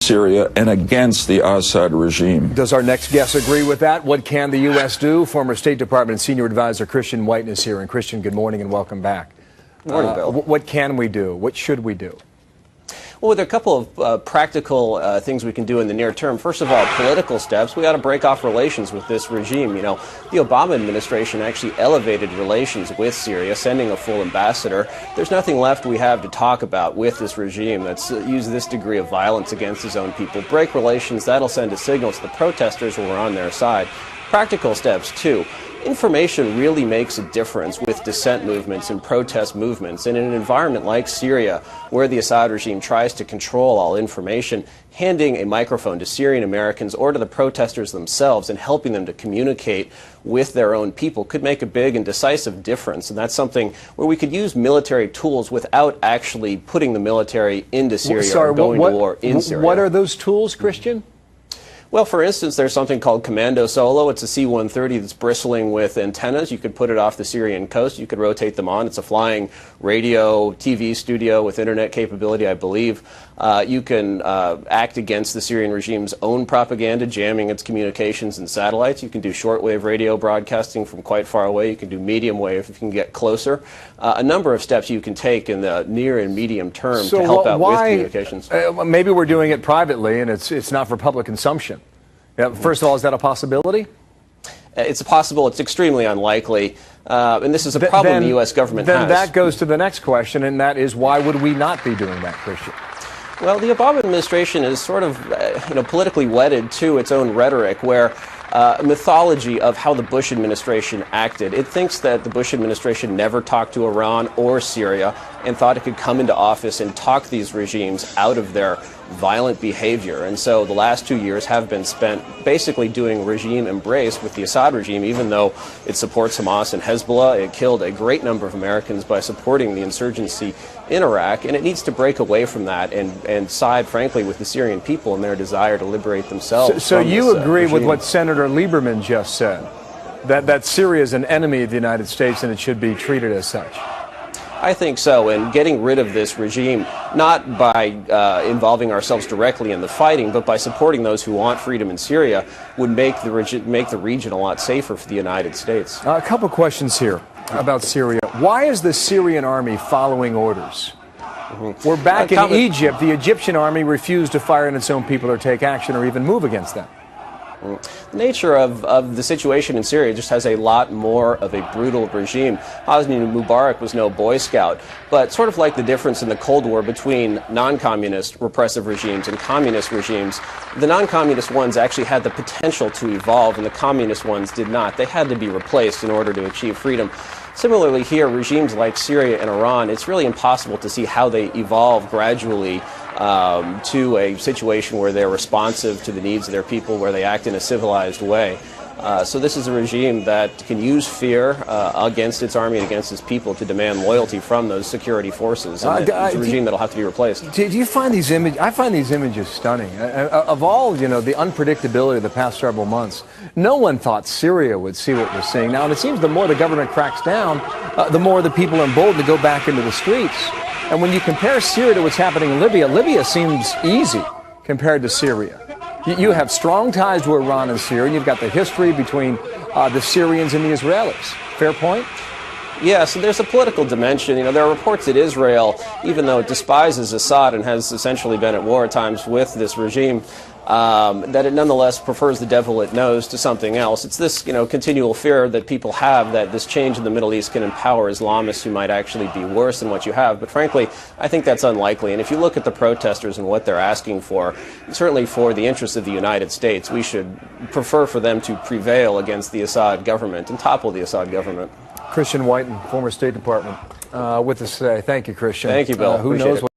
Syria and against the Assad regime. Does our next guest agree with that? What can the U.S. do? Former State Department Senior Advisor Christian Whiton is here. And Christian, good morning and welcome back. Good morning, Bill. What can we do? What should we do? Well, there are a couple of practical things we can do in the near term. First of all, political steps. We got to break off relations with this regime. You know, the Obama administration actually elevated relations with Syria, sending a full ambassador. There's nothing left we have to talk about with this regime that's used this degree of violence against his own people. Break relations. That'll send a signal to the protesters when we're on their side. Practical steps, too. Information really makes a difference with dissent movements and protest movements. And in an environment like Syria, where the Assad regime tries to control all information, handing a microphone to Syrian Americans or to the protesters themselves and helping them to communicate with their own people could make a big and decisive difference. And that's something where we could use military tools without actually putting the military into Syria or going to war in Syria. What are those tools, Christian? Well, for instance, there's something called Commando Solo. It's a C-130 that's bristling with antennas. You could put it off the Syrian coast. You could rotate them on. It's a flying radio, TV studio with internet capability, I believe. You can act against the Syrian regime's own propaganda, jamming its communications and satellites. You can do shortwave radio broadcasting from quite far away. You can do medium wave if you can get closer. A number of steps you can take in the near and medium term to help out with communications. Maybe we're doing it privately and it's not for public consumption. Yeah, first of all, is that a possibility? It's possible. It's extremely unlikely. And this is a problem the U.S. government has. Then that goes to the next question, and that is, why would we not be doing that, Christian? Well, the Obama administration is sort of, politically wedded to its own rhetoric, where mythology of how the Bush administration acted. It thinks that the Bush administration never talked to Iran or Syria and thought it could come into office and talk these regimes out of their violent behavior. And so the last 2 years have been spent basically doing regime embrace with the Assad regime, even though it supports Hamas and Hezbollah. It killed a great number of Americans by supporting the insurgency in Iraq, and it needs to break away from that and side, frankly, with the Syrian people and their desire to liberate themselves. So you agree regime. with what Senator Lieberman just said, that Syria is an enemy of the United States and it should be treated as such? I think so, and getting rid of this regime, not by involving ourselves directly in the fighting, but by supporting those who want freedom in Syria, would make the region a lot safer for the United States. A couple questions here about Syria. Why is the Syrian army following orders? We're back in Egypt. The Egyptian army refused to fire on its own people or take action or even move against them. The nature of the situation in Syria just has a lot more of a brutal regime. Hosni Mubarak was no Boy Scout, but sort of like the difference in the Cold War between non-communist repressive regimes and communist regimes, the non-communist ones actually had the potential to evolve and the communist ones did not. They had to be replaced in order to achieve freedom. Similarly here, regimes like Syria and Iran, it's really impossible to see how they evolve gradually to a situation where they're responsive to the needs of their people, where they act in a civilized way. So this is a regime that can use fear against its army and against its people to demand loyalty from those security forces. And it's a regime that'll have to be replaced. Do you find these images? I find these images stunning. Of all, the unpredictability of the past several months, no one thought Syria would see what we're seeing now. And it seems the more the government cracks down, the more the people are emboldened to go back into the streets. And when you compare Syria to what's happening in Libya, Libya seems easy compared to Syria. You have strong ties to Iran and Syria, and you've got the history between the Syrians and the Israelis. Fair point? Yeah, so there's a political dimension. There are reports that Israel, even though it despises Assad and has essentially been at war at times with this regime, that it nonetheless prefers the devil it knows to something else. It's this, continual fear that people have that this change in the Middle East can empower Islamists who might actually be worse than what you have. But frankly, I think that's unlikely. And if you look at the protesters and what they're asking for, certainly for the interests of the United States, we should prefer for them to prevail against the Assad government and topple the Assad government. Christian Whiton, former State Department, with us today. Thank you, Christian. Thank you, Bill. Who knows what